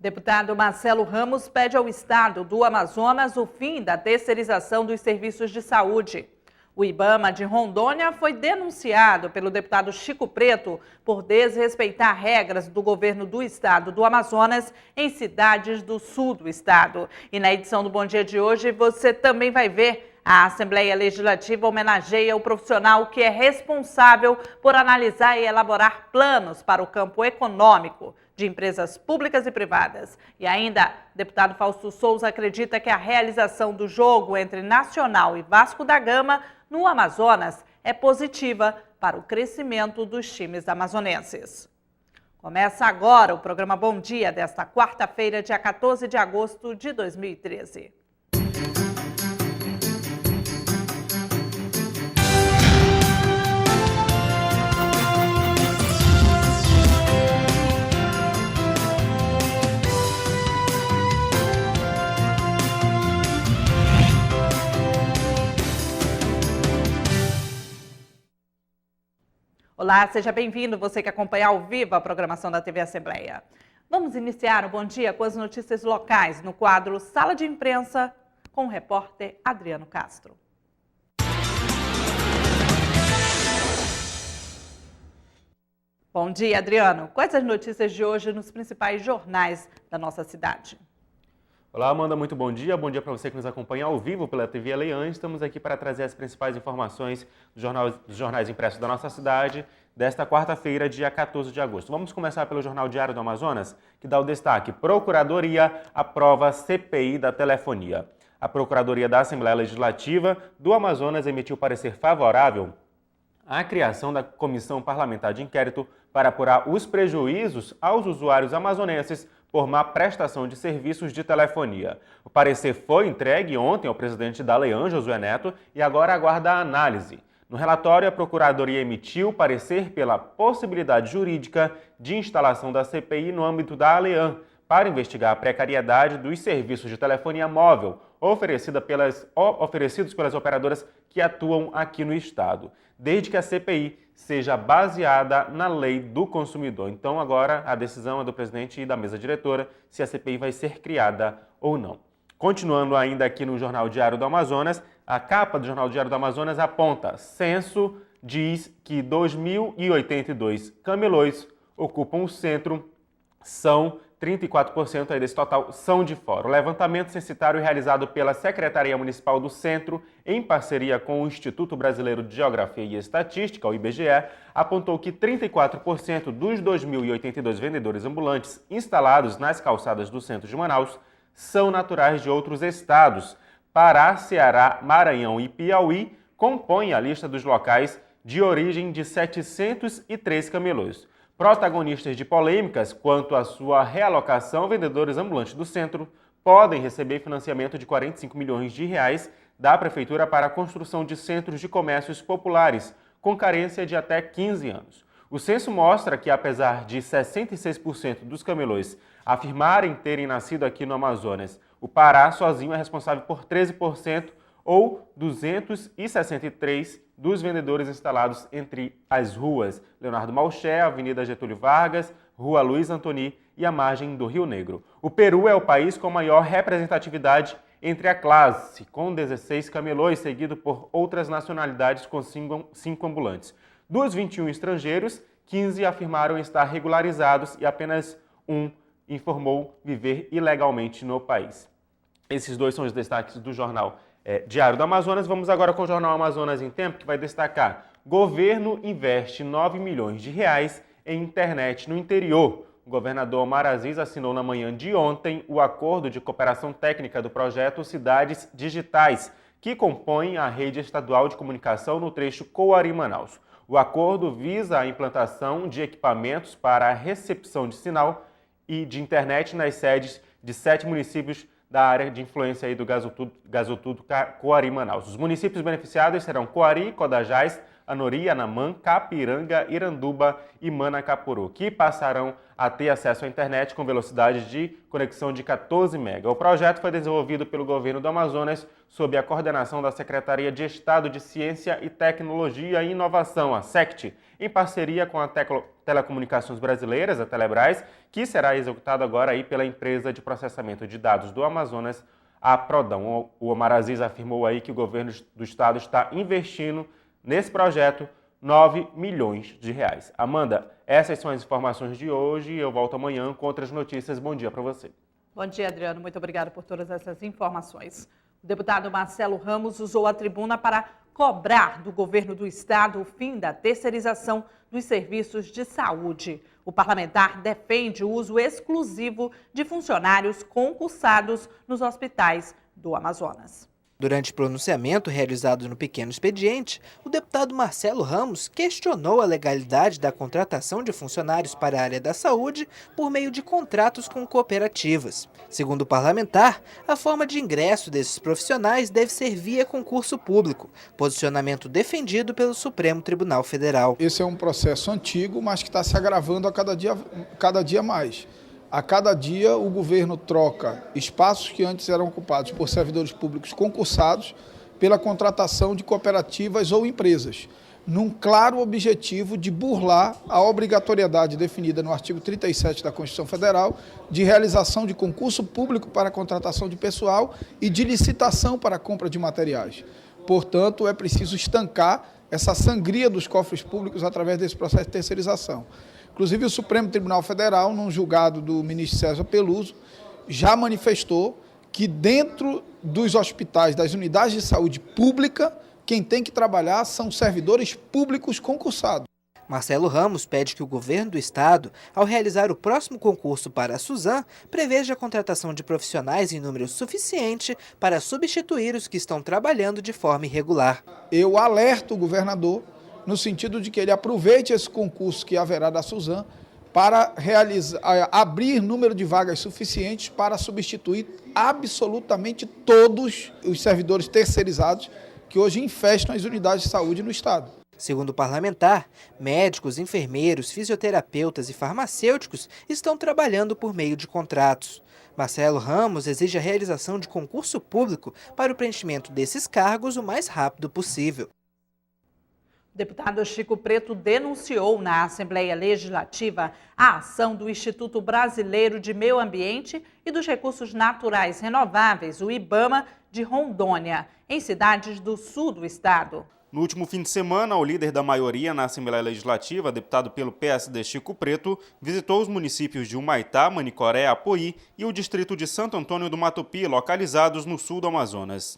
Deputado Marcelo Ramos pede ao Estado do Amazonas o fim da terceirização dos serviços de saúde. O IBAMA de Rondônia foi denunciado pelo deputado Chico Preto por desrespeitar regras do governo do estado do Amazonas em cidades do sul do estado. E na edição do Bom Dia de hoje você também vai ver: a Assembleia Legislativa homenageia o profissional que é responsável por analisar e elaborar planos para o campo econômico de empresas públicas e privadas. E ainda, deputado Fausto Souza acredita que a realização do jogo entre Nacional e Vasco da Gama no Amazonas é positiva para o crescimento dos times amazonenses. Começa agora o programa Bom Dia desta quarta-feira, dia 14 de agosto de 2013. Olá, seja bem-vindo, você que acompanha ao vivo a programação da TV Assembleia. Vamos iniciar o Bom Dia com as notícias locais no quadro Sala de Imprensa com o repórter Adriano Castro. Bom dia, Adriano. Quais as notícias de hoje nos principais jornais da nossa cidade? Olá, Amanda, muito bom dia. Bom dia para você que nos acompanha ao vivo pela TV Leão. Estamos aqui para trazer as principais informações dos jornais impressos da nossa cidade desta quarta-feira, dia 14 de agosto. Vamos começar pelo Jornal Diário do Amazonas, que dá o destaque: Procuradoria aprova CPI da telefonia. A Procuradoria da Assembleia Legislativa do Amazonas emitiu parecer favorável à criação da Comissão Parlamentar de Inquérito para apurar os prejuízos aos usuários amazonenses por má prestação de serviços de telefonia. O parecer foi entregue ontem ao presidente da Leão, Josué Neto, e agora aguarda a análise. No relatório, a Procuradoria emitiu parecer pela possibilidade jurídica de instalação da CPI no âmbito da Leão para investigar a precariedade dos serviços de telefonia móvel oferecidos pelas operadoras que atuam aqui no estado, desde que a CPI seja baseada na lei do consumidor. Então, agora, a decisão é do presidente e da mesa diretora se a CPI vai ser criada ou não. Continuando ainda aqui no Jornal Diário do Amazonas, a capa do Jornal Diário do Amazonas aponta: censo diz que 2.082 camelôs ocupam o centro, são 34% aí desse total são de fora. O levantamento censitário realizado pela Secretaria Municipal do Centro, em parceria com o Instituto Brasileiro de Geografia e Estatística, o IBGE, apontou que 34% dos 2.082 vendedores ambulantes instalados nas calçadas do centro de Manaus são naturais de outros estados. Pará, Ceará, Maranhão e Piauí compõem a lista dos locais de origem de 703 camelôs. Protagonistas de polêmicas quanto à sua realocação, vendedores ambulantes do centro podem receber financiamento de 45 milhões de reais da Prefeitura para a construção de centros de comércios populares, com carência de até 15 anos. O censo mostra que, apesar de 66% dos camelôs afirmarem terem nascido aqui no Amazonas, o Pará sozinho é responsável por 13%, ou 263 dos vendedores instalados entre as ruas Leonardo Malché, Avenida Getúlio Vargas, Rua Luiz Antoni e a margem do Rio Negro. O Peru é o país com maior representatividade entre a classe, com 16 camelôs, seguido por outras nacionalidades com 5 ambulantes. Dos 21 estrangeiros, 15 afirmaram estar regularizados e apenas um informou viver ilegalmente no país. Esses dois são os destaques do jornal Diário do Amazonas. Vamos agora com o Jornal Amazonas em Tempo, que vai destacar: governo investe 9 milhões de reais em internet no interior. O governador Omar Aziz assinou na manhã de ontem o acordo de cooperação técnica do projeto Cidades Digitais, que compõe a rede estadual de comunicação no trecho Coari-Manaus. O acordo visa a implantação de equipamentos para a recepção de sinal e de internet nas sedes de 7 municípios da área de influência aí do gasoduto Coari-Manaus. Os municípios beneficiados serão Coari, Codajás, Anori, Anamã, Capiranga, Iranduba e Manacapuru, que passarão a ter acesso à internet com velocidade de conexão de 14 MB. O projeto foi desenvolvido pelo governo do Amazonas sob a coordenação da Secretaria de Estado de Ciência e Tecnologia e Inovação, a SECT, em parceria com a Telecomunicações Brasileiras, a Telebrás, que será executado agora aí pela empresa de processamento de dados do Amazonas, a Prodão. O Omar Aziz afirmou aí que o governo do estado está investindo nesse projeto 9 milhões de reais. Amanda, essas são as informações de hoje. Eu volto amanhã com outras notícias. Bom dia para você. Bom dia, Adriano. Muito obrigado por todas essas informações. O deputado Marcelo Ramos usou a tribuna para cobrar do governo do estado o fim da terceirização dos serviços de saúde. O parlamentar defende o uso exclusivo de funcionários concursados nos hospitais do Amazonas. Durante o pronunciamento realizado no pequeno expediente, o deputado Marcelo Ramos questionou a legalidade da contratação de funcionários para a área da saúde por meio de contratos com cooperativas. Segundo o parlamentar, a forma de ingresso desses profissionais deve ser via concurso público, posicionamento defendido pelo Supremo Tribunal Federal. Esse é um processo antigo, mas que está se agravando a cada dia mais. A cada dia, o governo troca espaços que antes eram ocupados por servidores públicos concursados pela contratação de cooperativas ou empresas, num claro objetivo de burlar a obrigatoriedade definida no artigo 37 da Constituição Federal de realização de concurso público para a contratação de pessoal e de licitação para a compra de materiais. Portanto, é preciso estancar essa sangria dos cofres públicos através desse processo de terceirização. Inclusive, o Supremo Tribunal Federal, num julgado do ministro César Peluso, já manifestou que dentro dos hospitais, das unidades de saúde pública, quem tem que trabalhar são servidores públicos concursados. Marcelo Ramos pede que o governo do estado, ao realizar o próximo concurso para a Suzam, preveja a contratação de profissionais em número suficiente para substituir os que estão trabalhando de forma irregular. Eu alerto o governador no sentido de que ele aproveite esse concurso que haverá da Suzam para abrir número de vagas suficientes para substituir absolutamente todos os servidores terceirizados que hoje infestam as unidades de saúde no estado. Segundo o parlamentar, médicos, enfermeiros, fisioterapeutas e farmacêuticos estão trabalhando por meio de contratos. Marcelo Ramos exige a realização de concurso público para o preenchimento desses cargos o mais rápido possível. O deputado Chico Preto denunciou na Assembleia Legislativa a ação do Instituto Brasileiro de Meio Ambiente e dos Recursos Naturais Renováveis, o IBAMA, de Rondônia, em cidades do sul do estado. No último fim de semana, o líder da maioria na Assembleia Legislativa, deputado pelo PSD Chico Preto, visitou os municípios de Humaitá, Manicoré, Apoí e o distrito de Santo Antônio do Matopi, localizados no sul do Amazonas.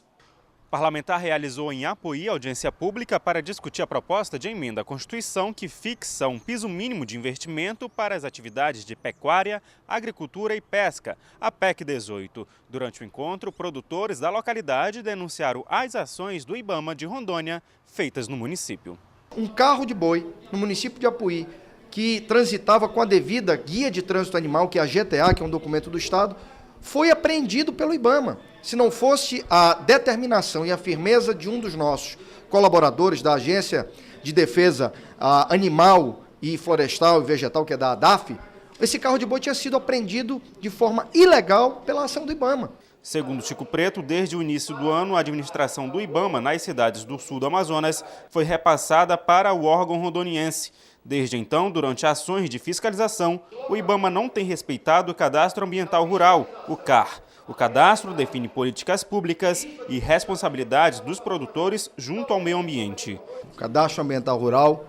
O parlamentar realizou em Apoí audiência pública para discutir a proposta de emenda à Constituição que fixa um piso mínimo de investimento para as atividades de pecuária, agricultura e pesca, a PEC 18. Durante o encontro, produtores da localidade denunciaram as ações do IBAMA de Rondônia feitas no município. Um carro de boi no município de Apoí, que transitava com a devida guia de trânsito animal, que é a GTA, que é um documento do Estado, foi apreendido pelo IBAMA. Se não fosse a determinação e a firmeza de um dos nossos colaboradores da Agência de Defesa Animal e Florestal e Vegetal, que é da ADAF, esse carro de boi tinha sido apreendido de forma ilegal pela ação do IBAMA. Segundo Chico Preto, desde o início do ano, a administração do IBAMA nas cidades do sul do Amazonas foi repassada para o órgão rondoniense. Desde então, durante ações de fiscalização, o IBAMA não tem respeitado o Cadastro Ambiental Rural, o CAR. O cadastro define políticas públicas e responsabilidades dos produtores junto ao meio ambiente. O Cadastro Ambiental Rural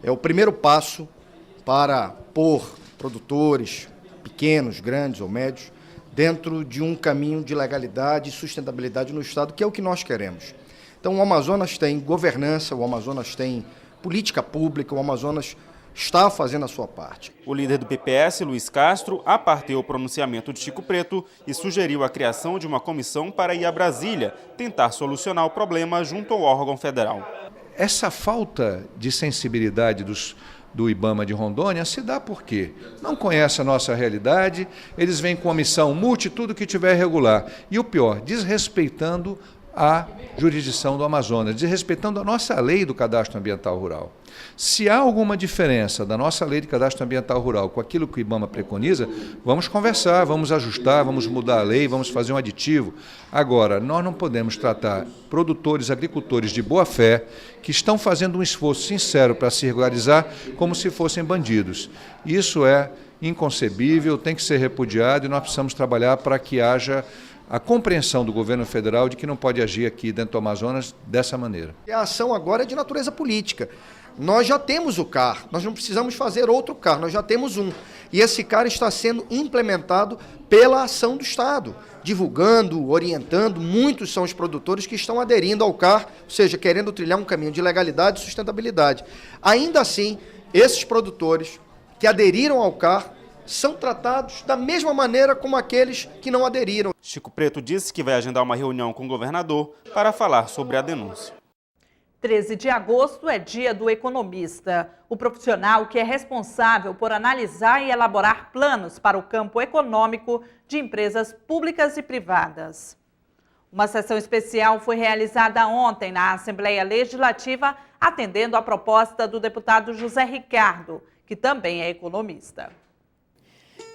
é o primeiro passo para pôr produtores, pequenos, grandes ou médios, dentro de um caminho de legalidade e sustentabilidade no Estado, que é o que nós queremos. Então, o Amazonas tem governança, o Amazonas tem política pública, o Amazonas está fazendo a sua parte. O líder do PPS, Luiz Castro, aparteu o pronunciamento de Chico Preto e sugeriu a criação de uma comissão para ir a Brasília tentar solucionar o problema junto ao órgão federal. Essa falta de sensibilidade do IBAMA de Rondônia se dá porque não conhece a nossa realidade, eles vêm com a missão multi tudo que tiver irregular e o pior, desrespeitando à jurisdição do Amazonas, desrespeitando a nossa lei do cadastro ambiental rural. Se há alguma diferença da nossa lei de cadastro ambiental rural com aquilo que o IBAMA preconiza, vamos conversar, vamos ajustar, vamos mudar a lei, vamos fazer um aditivo. Agora, nós não podemos tratar produtores, agricultores de boa fé, que estão fazendo um esforço sincero para se regularizar, como se fossem bandidos. Isso é inconcebível, tem que ser repudiado e nós precisamos trabalhar para que haja a compreensão do governo federal de que não pode agir aqui dentro do Amazonas dessa maneira. A ação agora é de natureza política. Nós já temos o CAR, nós não precisamos fazer outro CAR, nós já temos um. E esse CAR está sendo implementado pela ação do Estado, divulgando, orientando. Muitos são os produtores que estão aderindo ao CAR, ou seja, querendo trilhar um caminho de legalidade e sustentabilidade. Ainda assim, esses produtores que aderiram ao CAR são tratados da mesma maneira como aqueles que não aderiram. Chico Preto disse que vai agendar uma reunião com o governador para falar sobre a denúncia. 13 de agosto é dia do economista, o profissional que é responsável por analisar e elaborar planos para o campo econômico de empresas públicas e privadas. Uma sessão especial foi realizada ontem na Assembleia Legislativa, atendendo à proposta do deputado José Ricardo, que também é economista.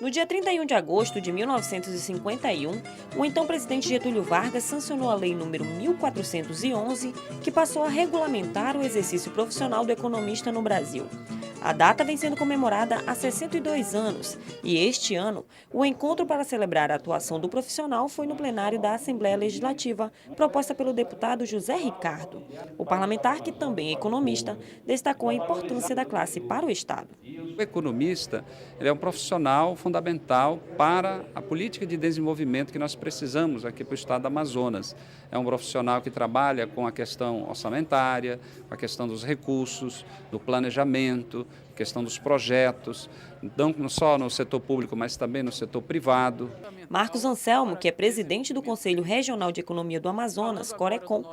No dia 31 de agosto de 1951, o então presidente Getúlio Vargas sancionou a Lei número 1411, que passou a regulamentar o exercício profissional do economista no Brasil. A data vem sendo comemorada há 62 anos e este ano, o encontro para celebrar a atuação do profissional foi no plenário da Assembleia Legislativa, proposta pelo deputado José Ricardo. O parlamentar, que também é economista, destacou a importância da classe para o Estado. O economista ele é um profissional fundamental para a política de desenvolvimento que nós precisamos aqui para o Estado do Amazonas. É um profissional que trabalha com a questão orçamentária, com a questão dos recursos, do planejamento, questão dos projetos, não só no setor público, mas também no setor privado. Marcos Anselmo, que é presidente do Conselho Regional de Economia do Amazonas, Corecon,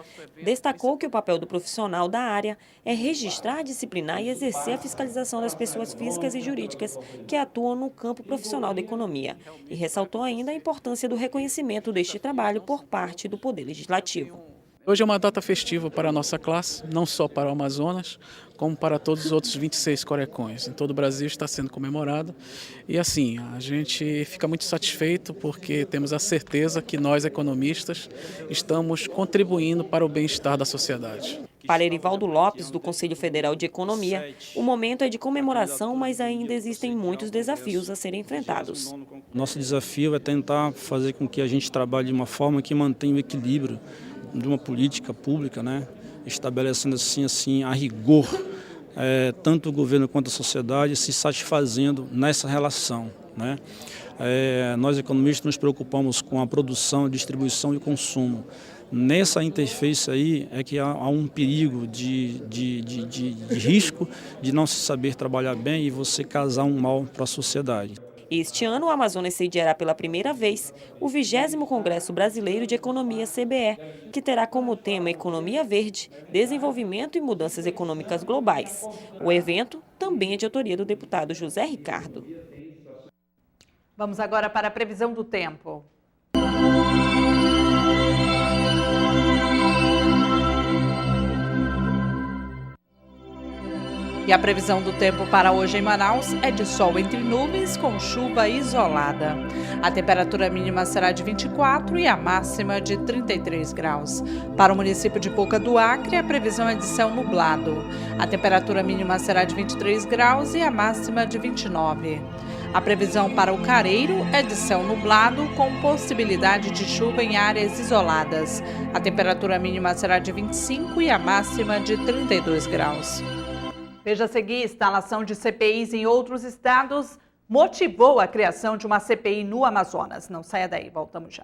destacou que o papel do profissional da área é registrar, disciplinar e exercer a fiscalização das pessoas físicas e jurídicas que atuam no campo profissional da economia e ressaltou ainda a importância do reconhecimento deste trabalho por parte do Poder Legislativo. Hoje é uma data festiva para a nossa classe, não só para o Amazonas, como para todos os outros 26 Corecões. Em todo o Brasil está sendo comemorado e assim, a gente fica muito satisfeito porque temos a certeza que nós, economistas, estamos contribuindo para o bem-estar da sociedade. Para Erivaldo Lopes, do Conselho Federal de Economia, o momento é de comemoração, mas ainda existem muitos desafios a serem enfrentados. Nosso desafio é tentar fazer com que a gente trabalhe de uma forma que mantenha o equilíbrio de uma política pública, né? Estabelecendo assim a rigor, tanto o governo quanto a sociedade se satisfazendo nessa relação, né? Nós economistas nos preocupamos com a produção, distribuição e consumo. Nessa interface aí é que há um perigo de risco de não se saber trabalhar bem e você causar um mal para a sociedade. Este ano, o Amazonas sediará pela primeira vez o 20º Congresso Brasileiro de Economia CBE, que terá como tema Economia Verde, Desenvolvimento e Mudanças Econômicas Globais. O evento também é de autoria do deputado José Ricardo. Vamos agora para a previsão do tempo. E a previsão do tempo para hoje em Manaus é de sol entre nuvens com chuva isolada. A temperatura mínima será de 24 e a máxima de 33 graus. Para o município de Pouca do Acre, a previsão é de céu nublado. A temperatura mínima será de 23 graus e a máxima de 29. A previsão para o Careiro é de céu nublado com possibilidade de chuva em áreas isoladas. A temperatura mínima será de 25 e a máxima de 32 graus. Veja a seguir, instalação de CPIs em outros estados motivou a criação de uma CPI no Amazonas. Não saia daí, voltamos já.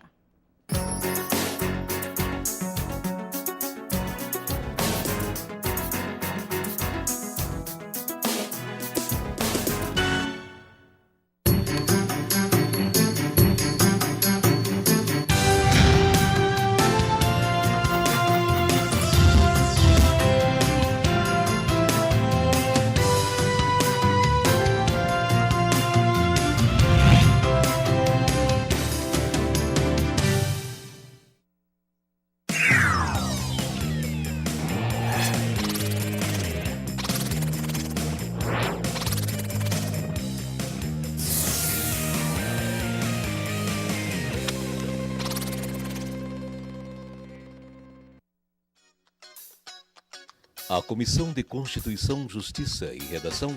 A Comissão de Constituição, Justiça e Redação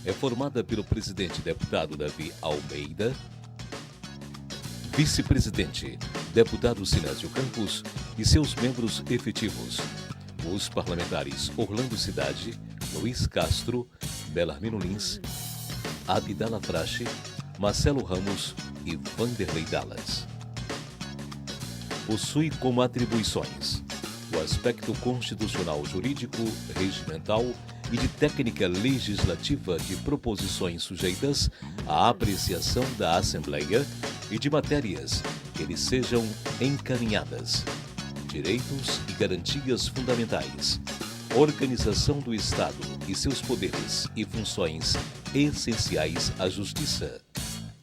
é formada pelo presidente deputado Davi Almeida, vice-presidente deputado Sinésio Campos e seus membros efetivos, os parlamentares Orlando Cidade, Luiz Castro, Belarmino Lins, Abdala Frache, Marcelo Ramos e Vanderlei Dallas. Possui como atribuições o aspecto constitucional, jurídico, regimental e de técnica legislativa de proposições sujeitas à apreciação da Assembleia e de matérias que lhes sejam encaminhadas, direitos e garantias fundamentais, organização do Estado e seus poderes e funções essenciais à justiça,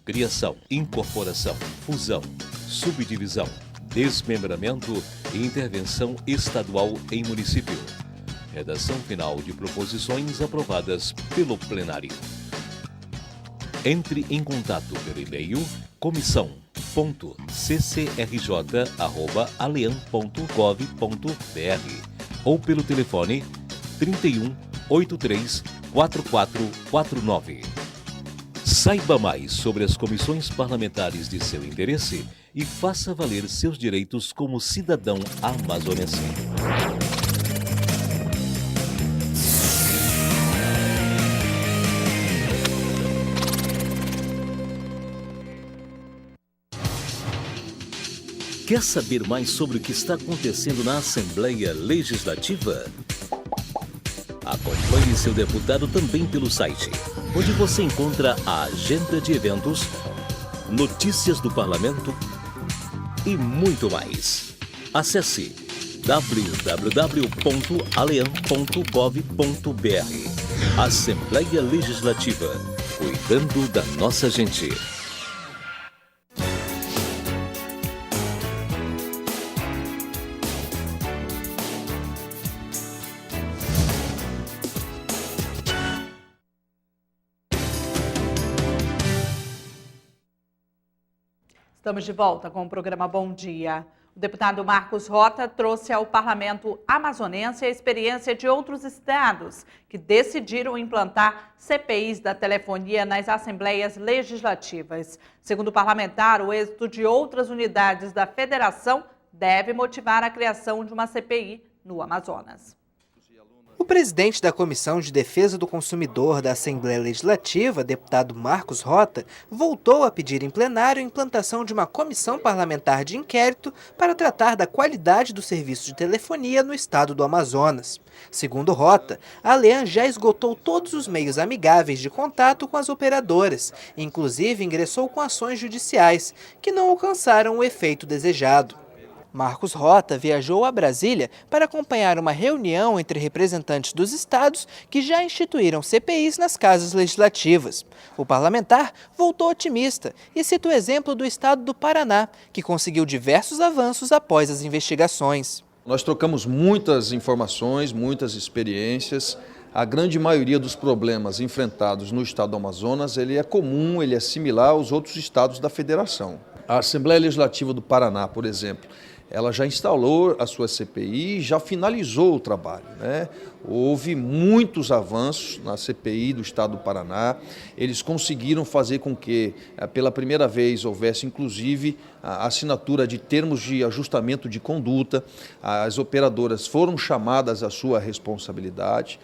criação, incorporação, fusão, subdivisão, desmembramento e intervenção estadual em município. Redação final de proposições aprovadas pelo plenário. Entre em contato pelo e-mail comissão.ccrj@aleam.gov.br ou pelo telefone 31 83 4449. Saiba mais sobre as comissões parlamentares de seu interesse e faça valer seus direitos como cidadão amazonense. Quer saber mais sobre o que está acontecendo na Assembleia Legislativa? Acompanhe seu deputado também pelo site, onde você encontra a agenda de eventos, notícias do parlamento e muito mais. Acesse www.aleam.gov.br. Assembleia Legislativa, cuidando da nossa gente. Estamos de volta com o programa Bom Dia. O deputado Marcos Rota trouxe ao parlamento amazonense a experiência de outros estados que decidiram implantar CPIs da telefonia nas assembleias legislativas. Segundo o parlamentar, o êxito de outras unidades da federação deve motivar a criação de uma CPI no Amazonas. O presidente da Comissão de Defesa do Consumidor da Assembleia Legislativa, deputado Marcos Rota, voltou a pedir em plenário a implantação de uma comissão parlamentar de inquérito para tratar da qualidade do serviço de telefonia no estado do Amazonas. Segundo Rota, a Aleam já esgotou todos os meios amigáveis de contato com as operadoras, inclusive ingressou com ações judiciais, que não alcançaram o efeito desejado. Marcos Rota viajou a Brasília para acompanhar uma reunião entre representantes dos estados que já instituíram CPIs nas casas legislativas. O parlamentar voltou otimista e cita o exemplo do estado do Paraná, que conseguiu diversos avanços após as investigações. Nós trocamos muitas informações, muitas experiências. A grande maioria dos problemas enfrentados no estado do Amazonas, ele é comum, ele é similar aos outros estados da federação. A Assembleia Legislativa do Paraná, por exemplo, ela já instalou a sua CPI e já finalizou o trabalho, né? Houve muitos avanços na CPI do estado do Paraná. Eles conseguiram fazer com que, pela primeira vez, houvesse inclusive a assinatura de termos de ajustamento de conduta. As operadoras foram chamadas à sua responsabilidade.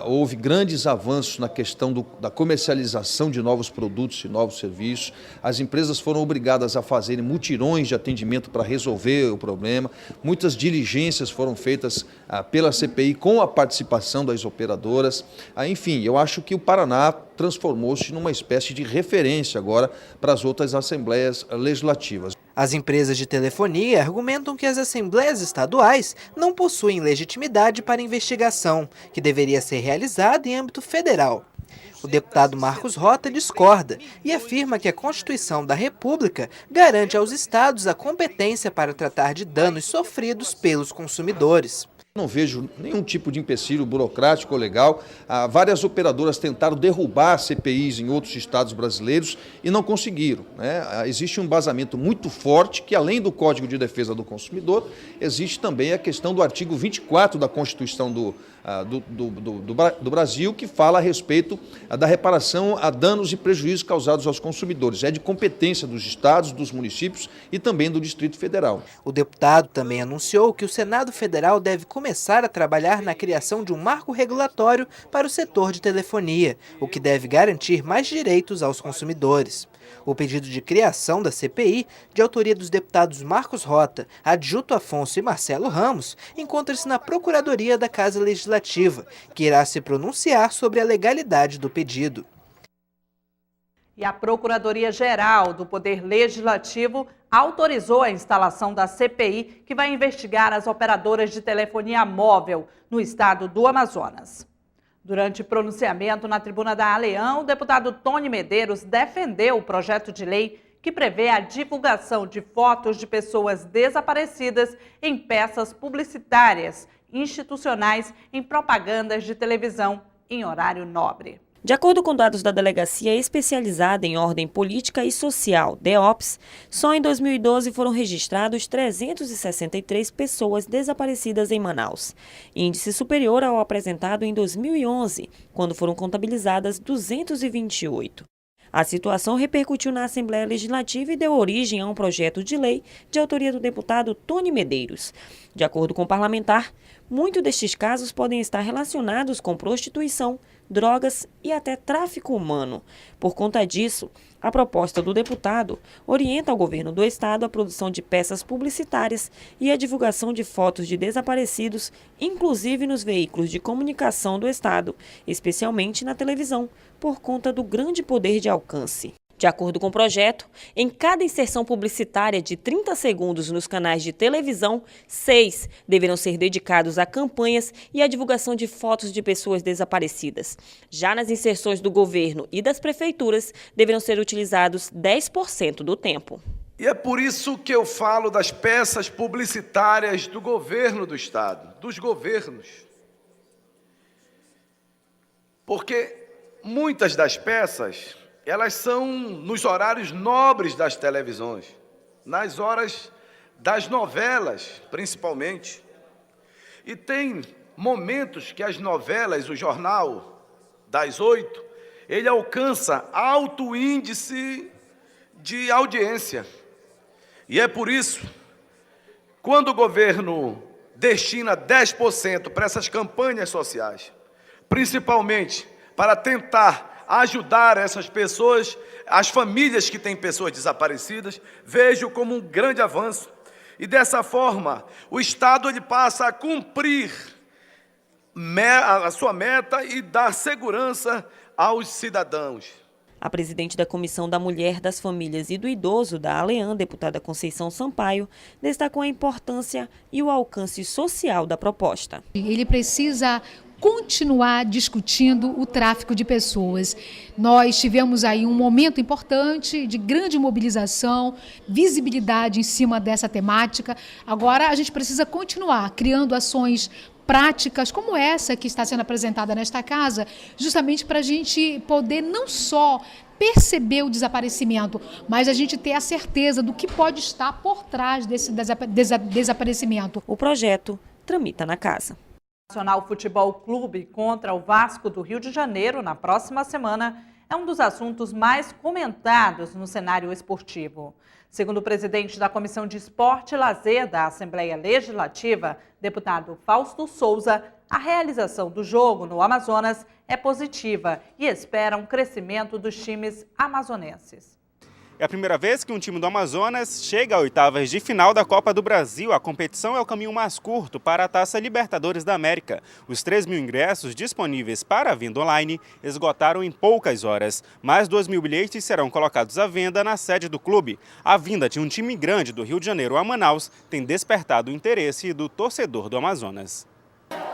Houve grandes avanços na questão da comercialização de novos produtos e novos serviços. As empresas foram obrigadas a fazerem mutirões de atendimento para resolver o problema. Muitas diligências foram feitas pela CPI com a participação das operadoras. Enfim, eu acho que o Paraná transformou-se numa espécie de referência agora para as outras assembleias legislativas. As empresas de telefonia argumentam que as assembleias estaduais não possuem legitimidade para investigação, que deveria ser realizada em âmbito federal. O deputado Marcos Rota discorda e afirma que a Constituição da República garante aos estados a competência para tratar de danos sofridos pelos consumidores. Não vejo nenhum tipo de empecilho burocrático ou legal. Várias operadoras tentaram derrubar CPIs em outros estados brasileiros e não conseguiram, né? Existe um embasamento muito forte que, além do Código de Defesa do Consumidor, existe também a questão do artigo 24 da Constituição do Brasil, que fala a respeito da reparação a danos e prejuízos causados aos consumidores. É de competência dos estados, dos municípios e também do Distrito Federal. O deputado também anunciou que o Senado Federal deve começar a trabalhar na criação de um marco regulatório para o setor de telefonia, o que deve garantir mais direitos aos consumidores. O pedido de criação da CPI, de autoria dos deputados Marcos Rota, Adjuto Afonso e Marcelo Ramos, encontra-se na Procuradoria da Casa Legislativa, que irá se pronunciar sobre a legalidade do pedido. E a Procuradoria-Geral do Poder Legislativo autorizou a instalação da CPI, que vai investigar as operadoras de telefonia móvel no estado do Amazonas. Durante pronunciamento na tribuna da Aleã, o deputado Tony Medeiros defendeu o projeto de lei que prevê a divulgação de fotos de pessoas desaparecidas em peças publicitárias, institucionais, em propagandas de televisão em horário nobre. De acordo com dados da Delegacia Especializada em Ordem Política e Social, DEOPS, só em 2012 foram registrados 363 pessoas desaparecidas em Manaus, índice superior ao apresentado em 2011, quando foram contabilizadas 228. A situação repercutiu na Assembleia Legislativa e deu origem a um projeto de lei de autoria do deputado Tony Medeiros. De acordo com o parlamentar, muitos destes casos podem estar relacionados com prostituição, drogas e até tráfico humano. Por conta disso, a proposta do deputado orienta ao governo do estado a produção de peças publicitárias e a divulgação de fotos de desaparecidos, inclusive nos veículos de comunicação do estado, especialmente na televisão, por conta do grande poder de alcance. De acordo com o projeto, em cada inserção publicitária de 30 segundos nos canais de televisão, 6 deverão ser dedicados a campanhas e à divulgação de fotos de pessoas desaparecidas. Já nas inserções do governo e das prefeituras, deverão ser utilizados 10% do tempo. E é por isso que eu falo das peças publicitárias do governo do estado, dos governos. Porque muitas das peças, elas são nos horários nobres das televisões, nas horas das novelas, principalmente. E tem momentos que as novelas, o jornal das 8, ele alcança alto índice de audiência. E é por isso, quando o governo destina 10% para essas campanhas sociais, principalmente para tentar ajudar essas pessoas, as famílias que têm pessoas desaparecidas, vejo como um grande avanço. E dessa forma, o Estado ele passa a cumprir a sua meta e dar segurança aos cidadãos. A presidente da Comissão da Mulher, das Famílias e do Idoso da Aleã, deputada Conceição Sampaio, destacou a importância e o alcance social da proposta. Ele precisa continuar discutindo o tráfico de pessoas. Nós tivemos aí um momento importante de grande mobilização, visibilidade em cima dessa temática. Agora a gente precisa continuar criando ações práticas como essa que está sendo apresentada nesta casa, justamente para a gente poder não só perceber o desaparecimento, mas a gente ter a certeza do que pode estar por trás desse desaparecimento. O projeto tramita na casa. O Nacional Futebol Clube contra o Vasco do Rio de Janeiro na próxima semana é um dos assuntos mais comentados no cenário esportivo. Segundo o presidente da Comissão de Esporte e Lazer da Assembleia Legislativa, deputado Fausto Souza, a realização do jogo no Amazonas é positiva e espera um crescimento dos times amazonenses. É a primeira vez que um time do Amazonas chega a oitavas de final da Copa do Brasil. A competição é o caminho mais curto para a Taça Libertadores da América. Os 3.000 ingressos disponíveis para a venda online esgotaram em poucas horas. Mais 2.000 bilhetes serão colocados à venda na sede do clube. A vinda de um time grande do Rio de Janeiro a Manaus tem despertado o interesse do torcedor do Amazonas.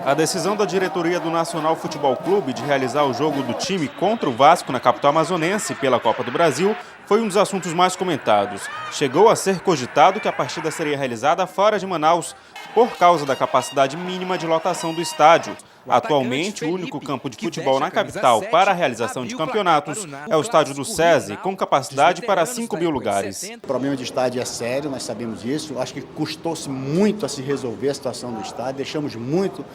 A decisão da diretoria do Nacional Futebol Clube de realizar o jogo do time contra o Vasco na capital amazonense pela Copa do Brasil foi um dos assuntos mais comentados. Chegou a ser cogitado que a partida seria realizada fora de Manaus por causa da capacidade mínima de lotação do estádio. Atualmente, o único campo de futebol na capital para a realização de campeonatos é o estádio do SESI, com capacidade para 5 mil lugares. O problema de estádio é sério, nós sabemos disso. Acho que custou-se muito a se resolver a situação do estádio. Deixamos muito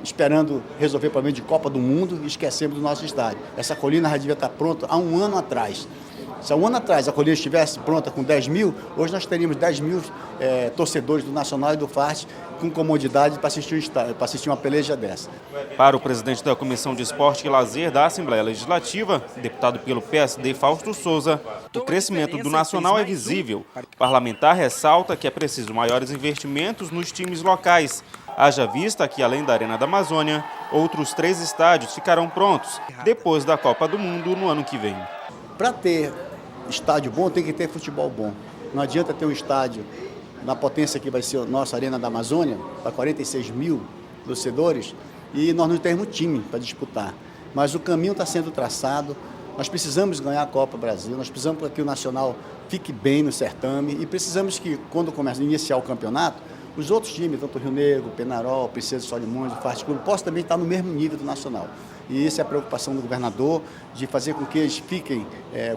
esperando resolver o problema de Copa do Mundo e esquecemos do nosso estádio. Essa colina já devia estar pronta há um ano atrás. Se há um ano atrás a colina estivesse pronta com 10 mil, hoje nós teríamos 10 mil torcedores do Nacional e do FART com comodidade para assistir uma peleja dessa. Para o presidente da Comissão de Esporte e Lazer da Assembleia Legislativa, deputado pelo PSD Fausto Souza, o crescimento do Nacional é visível. O parlamentar ressalta que é preciso maiores investimentos nos times locais. Haja vista que, além da Arena da Amazônia, outros 3 estádios ficarão prontos depois da Copa do Mundo no ano que vem. Para ter estádio bom, tem que ter futebol bom. Não adianta ter um estádio na potência que vai ser a nossa Arena da Amazônia, para 46 mil torcedores, e nós não temos time para disputar. Mas o caminho está sendo traçado, nós precisamos ganhar a Copa Brasil, nós precisamos que o Nacional fique bem no certame e precisamos que, quando começa a iniciar o campeonato, os outros times, tanto o Rio Negro, Penarol, Princesa de Solimões, o Fast Clube, possam também estar no mesmo nível do Nacional. E essa é a preocupação do governador, de fazer com que eles fiquem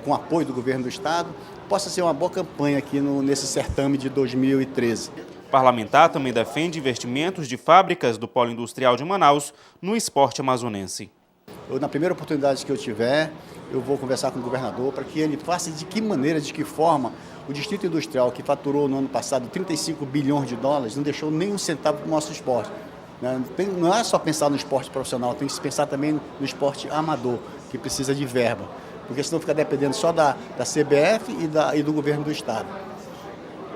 com o apoio do governo do Estado. Possa ser uma boa campanha aqui nesse certame de 2013. O parlamentar também defende investimentos de fábricas do Polo Industrial de Manaus no esporte amazonense. Na primeira oportunidade que eu tiver, eu vou conversar com o governador para que ele faça de que maneira, de que forma o Distrito Industrial, que faturou no ano passado 35 bilhões de dólares, não deixou nem um centavo para o nosso esporte. Não é só pensar no esporte profissional, tem que se pensar também no esporte amador, que precisa de verba, porque senão fica dependendo só da CBF e do governo do Estado.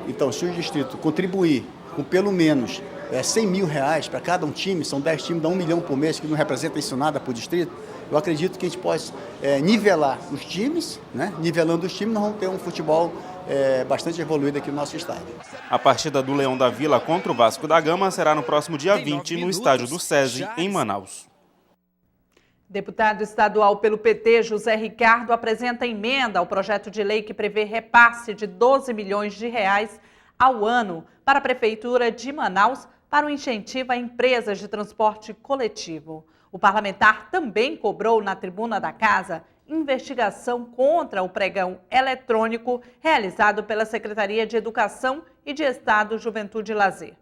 Então, se o Distrito contribuir com pelo menos 100 mil reais para cada um time, são 10 times, dá 1 milhão por mês, que não representa isso nada para o Distrito, eu acredito que a gente pode nivelar os times, né? Nivelando os times, nós vamos ter um futebol bastante evoluído aqui no nosso estado. A partida do Leão da Vila contra o Vasco da Gama será no próximo dia 20 no estádio do SESI, em Manaus. Deputado estadual pelo PT, José Ricardo, apresenta emenda ao projeto de lei que prevê repasse de 12 milhões de reais ao ano para a Prefeitura de Manaus para o incentivo a empresas de transporte coletivo. O parlamentar também cobrou na tribuna da Casa investigação contra o pregão eletrônico realizado pela Secretaria de Educação e de Estado, Juventude e Lazer.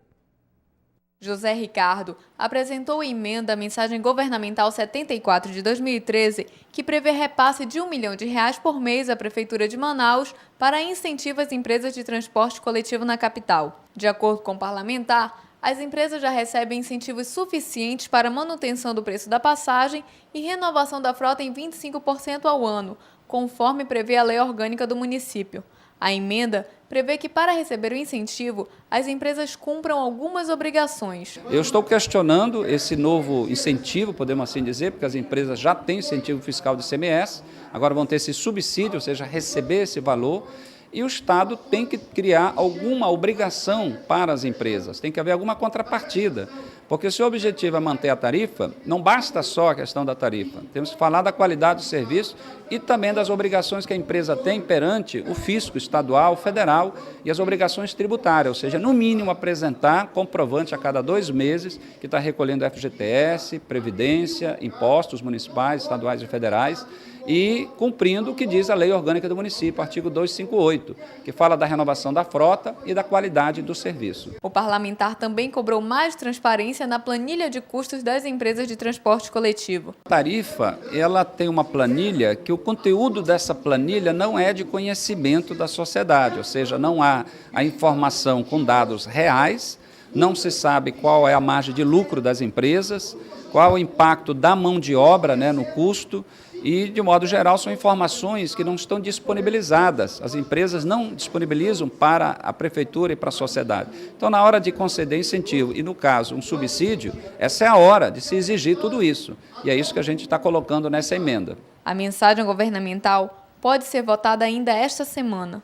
José Ricardo apresentou em emenda a mensagem governamental 74 de 2013, que prevê repasse de R$1 milhão por mês à Prefeitura de Manaus para incentivo às empresas de transporte coletivo na capital. De acordo com o parlamentar, as empresas já recebem incentivos suficientes para a manutenção do preço da passagem e renovação da frota em 25% ao ano, conforme prevê a lei orgânica do município. A emenda prevê que, para receber o incentivo, as empresas cumpram algumas obrigações. Eu estou questionando esse novo incentivo, podemos assim dizer, porque as empresas já têm incentivo fiscal de ICMS, agora vão ter esse subsídio, ou seja, receber esse valor, e o Estado tem que criar alguma obrigação para as empresas, tem que haver alguma contrapartida, porque se o objetivo é manter a tarifa, não basta só a questão da tarifa, temos que falar da qualidade do serviço e também das obrigações que a empresa tem perante o fisco estadual, federal e as obrigações tributárias, ou seja, no mínimo apresentar comprovante a cada 2 meses que está recolhendo FGTS, Previdência, impostos municipais, estaduais e federais, e cumprindo o que diz a lei orgânica do município, artigo 258, que fala da renovação da frota e da qualidade do serviço. O parlamentar também cobrou mais transparência na planilha de custos das empresas de transporte coletivo. A tarifa, ela tem uma planilha que o conteúdo dessa planilha não é de conhecimento da sociedade, ou seja, não há a informação com dados reais, não se sabe qual é a margem de lucro das empresas, qual é o impacto da mão de obra, no custo, e, de modo geral, são informações que não estão disponibilizadas. As empresas não disponibilizam para a prefeitura e para a sociedade. Então, na hora de conceder incentivo e, no caso, um subsídio, essa é a hora de se exigir tudo isso. E é isso que a gente está colocando nessa emenda. A mensagem governamental pode ser votada ainda esta semana.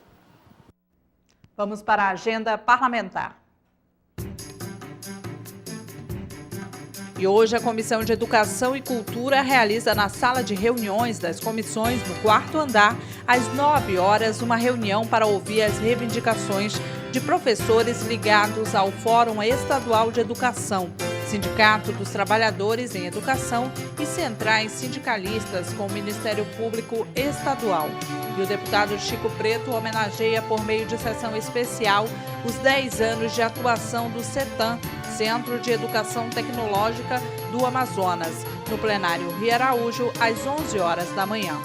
Vamos para a agenda parlamentar. E hoje a Comissão de Educação e Cultura realiza na sala de reuniões das comissões, no 4º andar, às 9 horas, uma reunião para ouvir as reivindicações de professores ligados ao Fórum Estadual de Educação, Sindicato dos Trabalhadores em Educação e centrais sindicalistas com o Ministério Público Estadual. E o deputado Chico Preto homenageia por meio de sessão especial os 10 anos de atuação do CETAM, Centro de Educação Tecnológica do Amazonas, no plenário Rio Araújo, às 11 horas da manhã.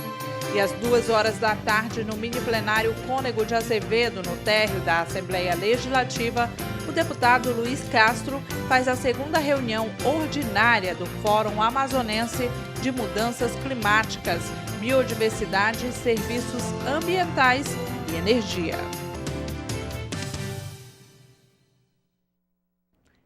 E às 2 horas da tarde, no mini plenário Cônego de Azevedo, no térreo da Assembleia Legislativa, o deputado Luiz Castro faz a segunda reunião ordinária do Fórum Amazonense de Mudanças Climáticas, Biodiversidade, Serviços Ambientais e Energia.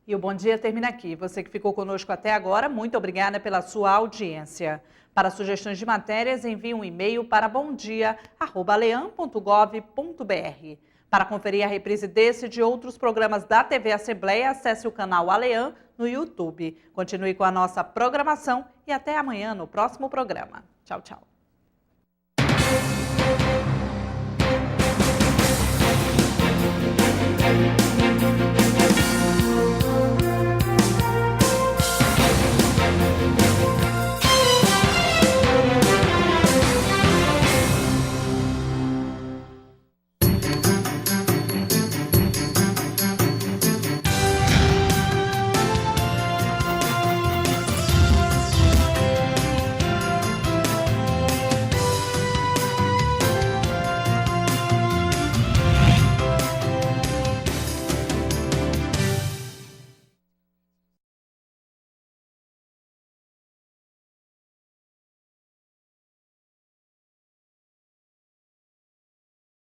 E o Bom Dia termina aqui. Você que ficou conosco até agora, muito obrigada pela sua audiência. Para sugestões de matérias, envie um e-mail para bomdia@aleam.gov.br. Para conferir a reprise desse e de outros programas da TV Assembleia, acesse o canal Aleam no YouTube. Continue com a nossa programação e até amanhã no próximo programa. Tchau, tchau.